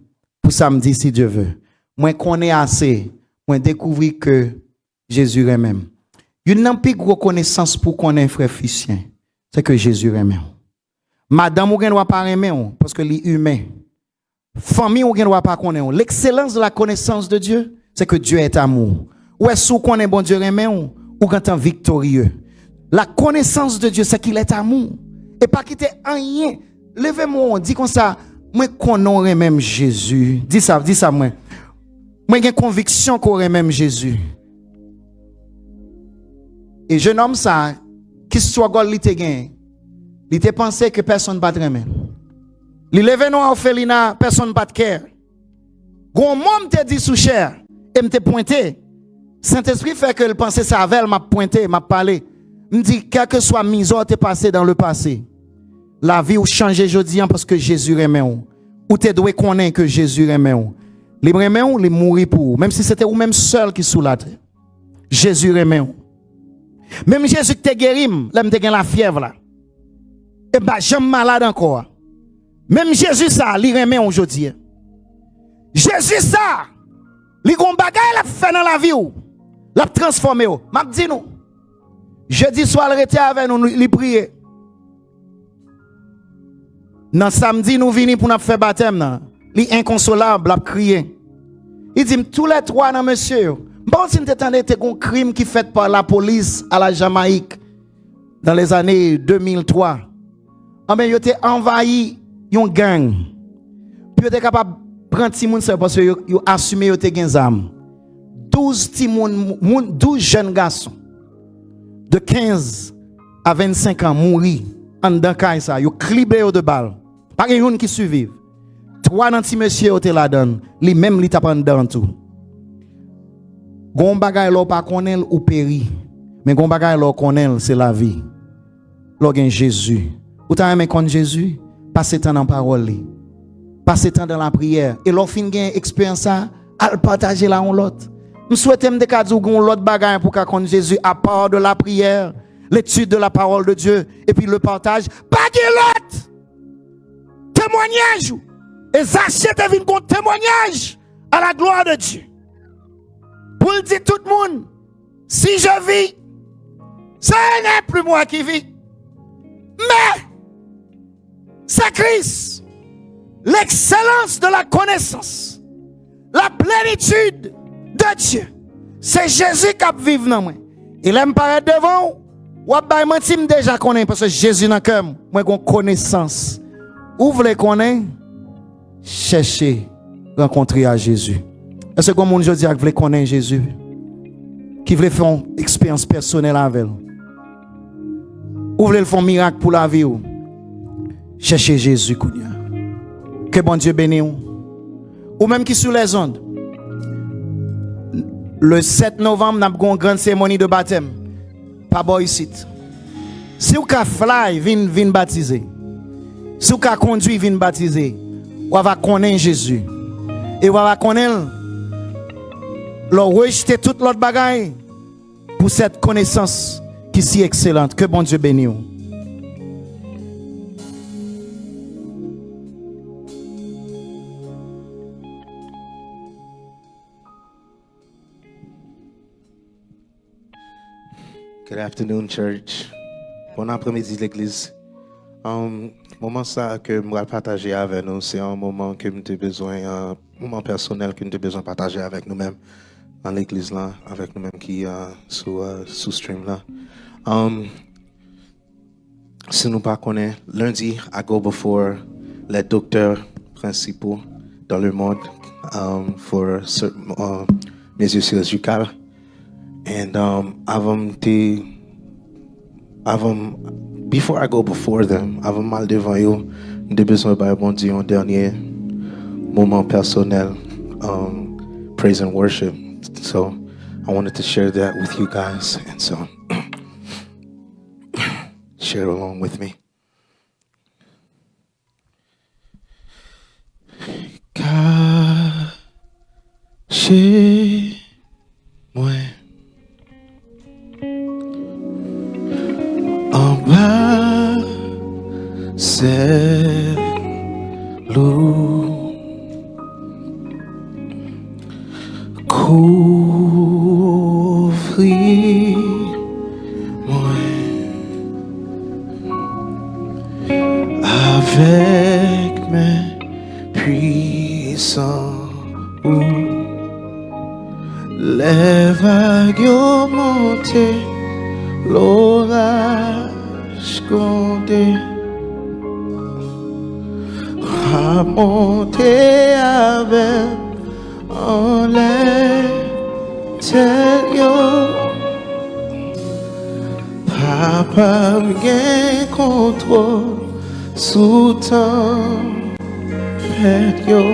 pour samedi si Dieu veut. moi connais assez, moi découvrir que Jésus est même. Une n'a plus gros connaissance pour connaître frère Ficien, c'est que Jésus est même. Madame ou ne doit pas aimer parce que les humain. Famille ou ne doit pas connaître. L'excellence de la connaissance de Dieu, c'est que Dieu est amour. Ou est-ce qu'on connaît bon Dieu aimé ou quand on victorieux. La connaissance de Dieu, c'est qu'il est amour. Et pas quitter rien. Levez-moi, dit comme ça, moi connais même Jésus. Dis ça moi. Moi j'ai conviction qu'on aurait même Jésus. Et je nomme ça, qui soit gol li te gain. Il te pensé que personne ne va te remettre. Il lève nous à orphelinat, personne ne va te care. Gon monde te dit sous cher et me te pointé. Saint-Esprit fait que le pensée ça avec m'a pointé, m'a parlé. Me dit quel que soit misère te passé dans le passé. La vie ou changer aujourd'hui parce que Jésus aimait ou. Ou te doit connaître que Jésus aimait ou. Les aimait ou les mourir pour même si c'était ou même seul qui sous la terre. Jésus aimait ou. Même Jésus qui te guéri, là me te gain la fièvre là. Et bah j'aime malade encore. Même Jésus ça, il remet aujourd'hui. Jésus ça, il gon bagay la fait dans la vie ou, l'a transformé ou. M'a dit nous. Jeudi soir il était avec nous, il prier. Dans samedi nous venons pour nous faire baptême là. Il inconsolable, l'a crier. Il dit tous les trois dans monsieur. Bon si nous t'entendez c'est un crime qui fait par la police à la Jamaïque dans les années 2003. Ah ben yo te envahi yon gang. Puis yo te capable prendre ti moun parce que yo assumé yo te gen zam. 12 ti moun 12 jeunes garçons de 15 à 25 ans mouri en dans kay ça, yo clibé de balles. Pas gen yon qui survive. 3 nan ti monsieur yo te la donne, li même li t'a prendre dans tout. Gon bagay lo pa connaît ou péri. Mais gon bagay lo connaît c'est la vie. Lo gen Jésus. Ou t'as aimé contre Jésus? Passez temps dans la parole. Passez temps dans la prière. Et l'on fin gen expérience ça, à partager là on l'autre. Nous souhaitons me décader gon l'autre bagay pour contre Jésus à part de la prière, l'étude de la parole de Dieu et puis le partage. Pas de l'autre. Témoignage. Et Zachée te vient contre témoignage à la gloire de Dieu. Pour le dire tout le monde, si je vis, ce n'est plus moi qui vis. Mais c'est Christ, l'excellence de la connaissance, la plénitude de Dieu. C'est Jésus qui vive dans moi. Il aime paraître devant ou à mentir déjà connaît parce que Jésus dans cœur, moi j'ai connaissance. Où vous voulez connaître? Cherchez rencontrer à Jésus. Est-ce que mon Dieu dit que vous voulez connaître Jésus? Qui veut faire une expérience personnelle avec vous? Ou voulez faire un miracle pour la vie? Cherchez Jésus. Que bon Dieu bénisse. Ou même qui sous les ondes. Le 7 novembre, nous avons une grande cérémonie de baptême. Pas bon ici. Si vous avez fly, vin baptiser. Si vous avez conduit, vin baptiser. Ou va connaître Jésus. Et vous va connaître. Leur rejeter toute l'autre bagaille pour cette connaissance qui est si excellente. Que bon Dieu bénisse. Good afternoon, church. Bon après-midi, l'église. Moment ça que je vais partager avec nous, c'est un moment que nous avons besoin, un moment personnel que nous avons besoin de partager avec nous-mêmes dans l'église là, avec nous-mêmes qui sous stream là. Si nous pas connaissons, lundi, I go before les docteurs principaux dans le monde pour mesures chirurgicales. And before I go before them, avant mal devant eux, j'ai besoin de bon Dieu un dernier moment personnel, praise and worship. So I wanted to share that with you guys, and so share along with me. Cachez-moi en bas, c'est l'eau. moi avec mes puissants les vagues ont monté, l'orage compté, a monté avec en l'intérieur. Papa gain contrôle sous tempête yo.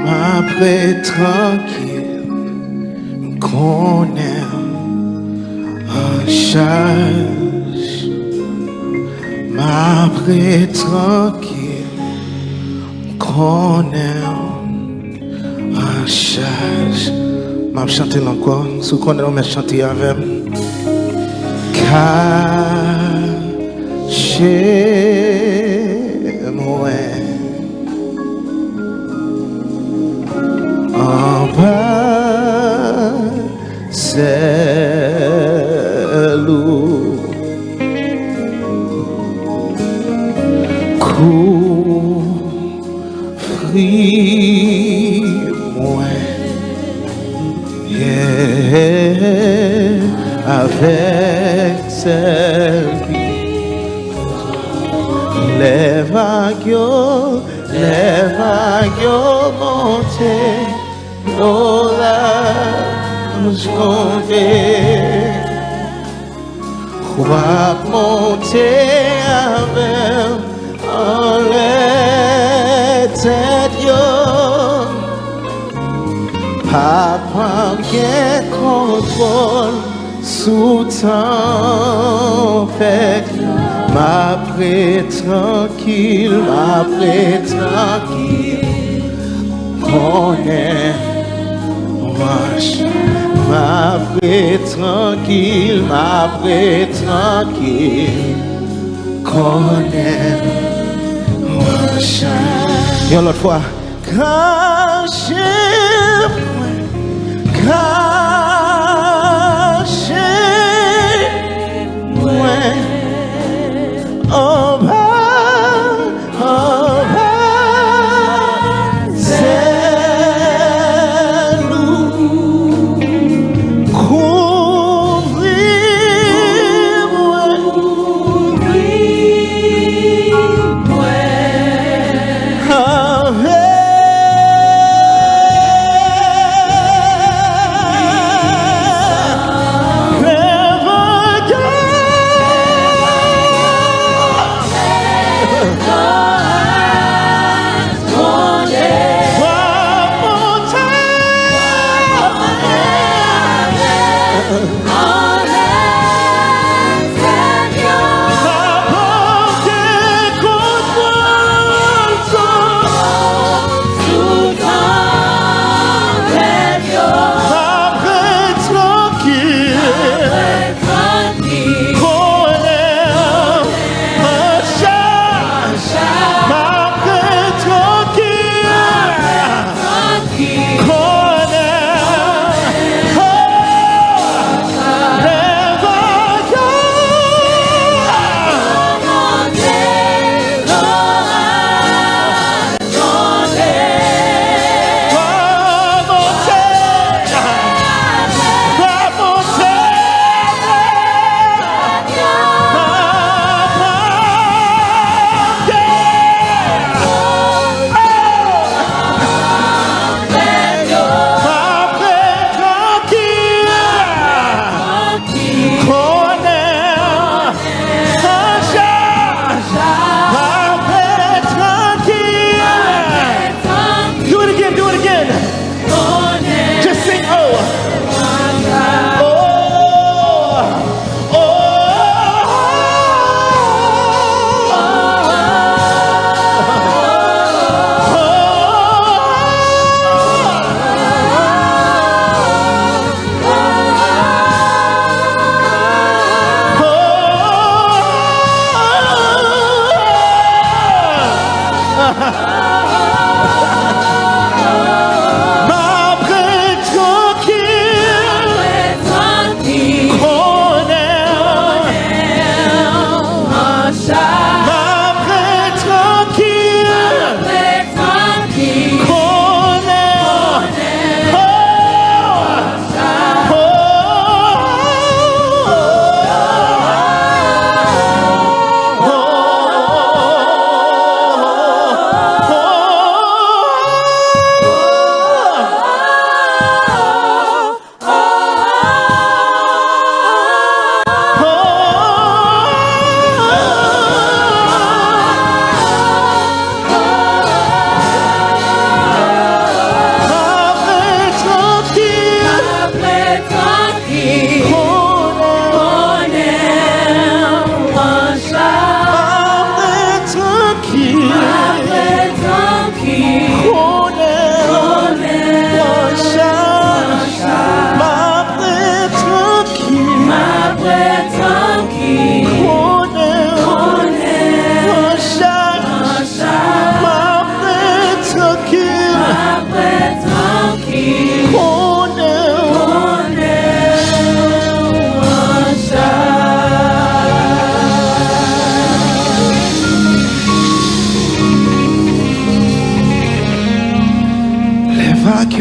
M'après tranquille, qu'on est en charge. M'après tranquille, qu'on est en charge. M'a chanté encore, sous qu'on est on chanter avec. Cachez-moi. En bas, c'est l'eau. Couvris-moi, avec celle les vagues montées. L'orage compté, va monter avec en l'intérieur. Papa gain contrôle sous tempête. M'après tranquille, on est m'après tranquille, qu'on est et l'autre fois, cachez-moi, cachez-moi, en bas, c'est nous.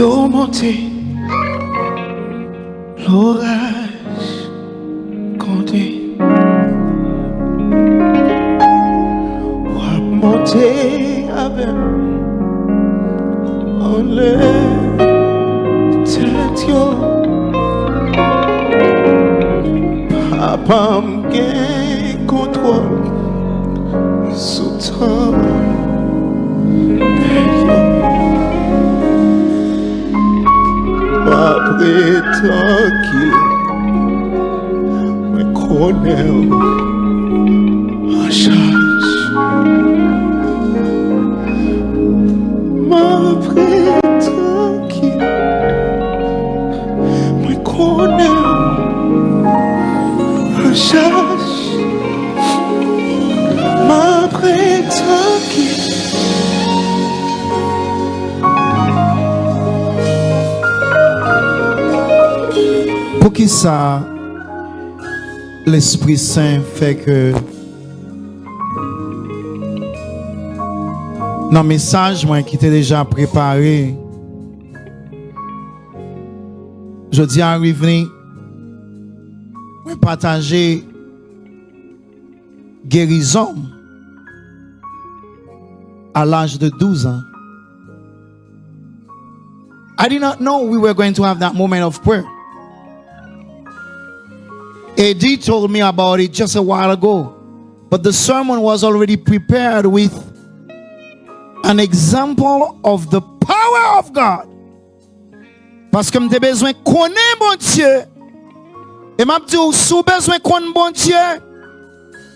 yo monté, l'orage compté. Ou monté avec en l'air, tête yo. Papa m'gain contrôle sous temps. Après tranquille, me connais en charge. Après tranquille, me connais en charge. Après tranquille. Pour qui ça, l'Esprit Saint fait que dans le message moi, qui était déjà préparé, je dis à Rivni, je partager guérison à l'âge de 12 ans. I did not know we were going to have that moment of prayer. Eddie told me about it just a while ago. But the sermon was already prepared with an example of the power of God. Parce que m'te besoin connaître bon Dieu. Et m'a dit sous besoin connaître bon Dieu.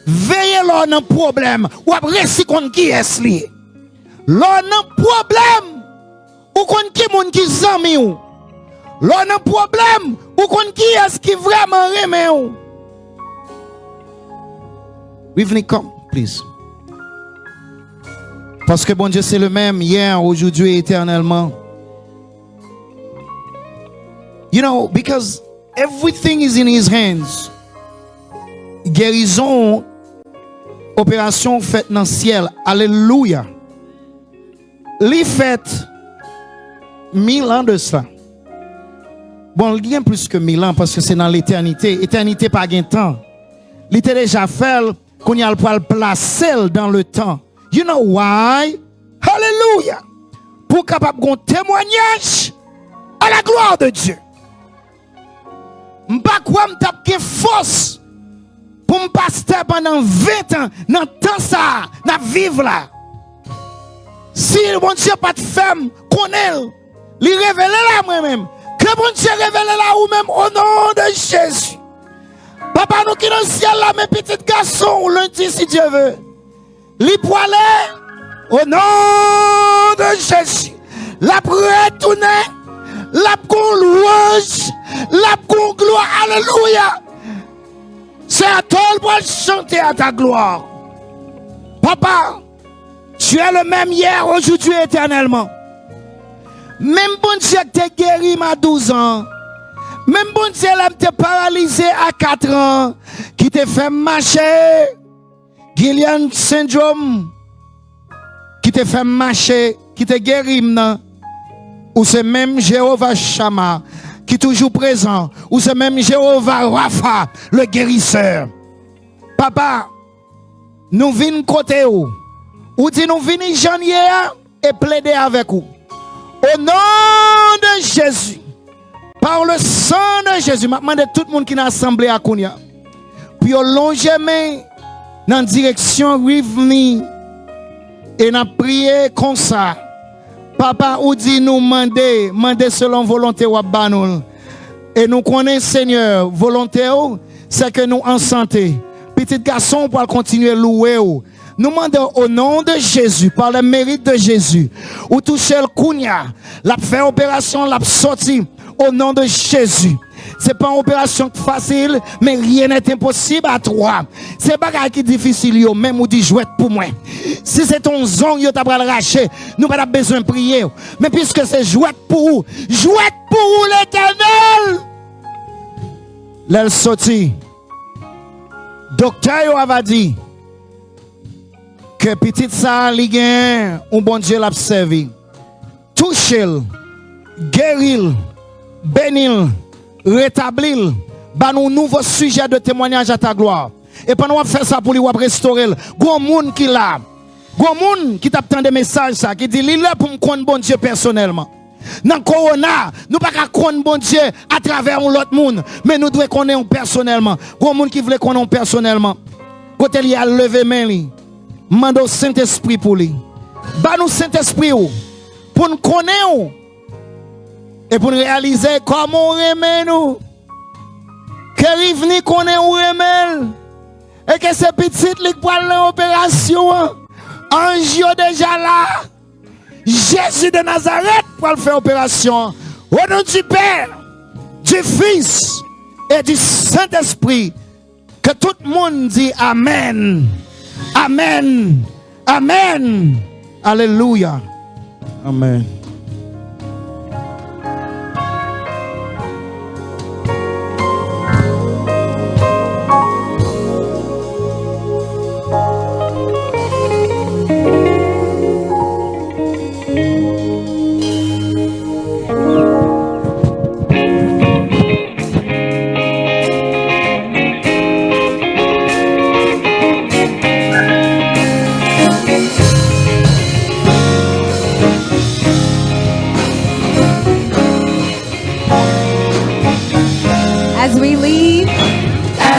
Veillez là dans problème ou après si qu'on qui est li. Là dans problème ou qu'on qui moun qui zami ou. Là dans problème ou qu'on qui est qui vraiment remet ou. Rivni, come, please. Parce que bon Dieu c'est le même hier, aujourd'hui et éternellement. You know, because everything is in his hands. Guérison, opération faite dans le ciel. Alléluia. Li fait 1000 ans de cela. Bon, il y a plus que 1000 ans parce que c'est dans l'éternité. Éternité pas gain temps. Il était déjà fait qu'on y a le placer dans le temps. You know why? Hallelujah. Pour capable de témoignage à la gloire de Dieu. M'pas quoi m'tape force pour me passer pendant 20 ans dans temps ça, dans vivre là. Si bon Dieu pas de femme connaît, lui révéler là moi-même. Que bon Dieu révèle là ou même au nom de Jésus. Papa nous qui dans le ciel là mes petits garçons lundi si Dieu veut. Lui pour aller au nom de Jésus. La retourner, la louange, la gloire, alléluia. C'est à toi pour chanter à ta gloire. Papa, tu es le même hier, aujourd'hui, éternellement. Même bon Dieu qui t'a guéri à 12 ans. Même bon Dieu qui t'a paralysé à 4 ans. Qui t'a fait marcher. Guillain syndrome. Qui t'a fait marcher. Qui t'a guéri maintenant. Ou c'est même Jéhovah Shammah. Qui est toujours présent. Ou c'est même Jéhovah Rapha. Le guérisseur. Papa. Nous venons côté où. Ou dit nous venons janvier et plaider avec vous. Au nom de Jésus, par le sang de Jésus, je demande à tout le monde qui est assemblé à Kounia, puis longe main dans la direction Rivni et n'a prié comme ça. Papa, ou dit nous demander selon volonté ou banol. Et nous connaissons Seigneur, volonté c'est que nous en santé. Petit garçon pour continuer à louer. Nous demandons au nom de Jésus, par le mérite de Jésus, ou toucher le Kounia, la faire opération, la sortie au nom de Jésus. C'est pas une opération facile, mais rien n'est impossible à toi. C'est pas quelque chose qui est difficile, même ou dit jouet pour moi. Si c'est ton zong, tu as raché, nous n'avons pas besoin de prier. Mais puisque c'est jouet pour l'Éternel. L'elle sorti. Docteur avait dit que petit ça, li gen, un bon Dieu l'a servi. Touchez-le guérir, bénir, rétablir, bah nous nouveau sujet de témoignage à ta gloire. Et pendant qu'on fait ça pour lui restaurer, grand monde qui là, grand monde qui t'attend des messages ça, qui dit il là pour me connaître bon Dieu personnellement. Dans le corona, nous ne pouvons pas connaître bon Dieu à travers l'autre monde, mais nous devons connaître personnellement. Grand monde qui veut connaître personnellement. Quand il y a levé main li, mande au Saint-Esprit pour lui. Bah nous Saint-Esprit pour nous connaître et pour nous réaliser comment on remet nous. Que Rivni connaît ou remet et que ces petites qui pour l'opération ange déjà là. Jésus de Nazareth pour faire opération. Au nom du Père, du Fils et du Saint-Esprit. Que tout le monde dit Amen. Amen. Amen. Alléluia. Amen.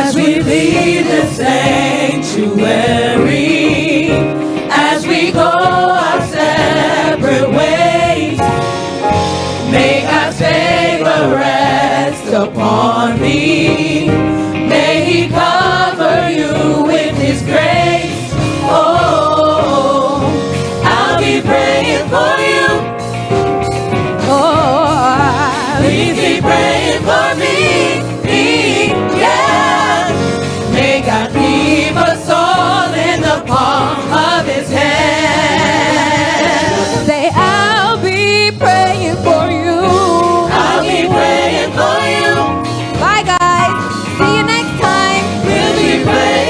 As we leave the sanctuary, as we go our separate ways, may God's favor rest upon me.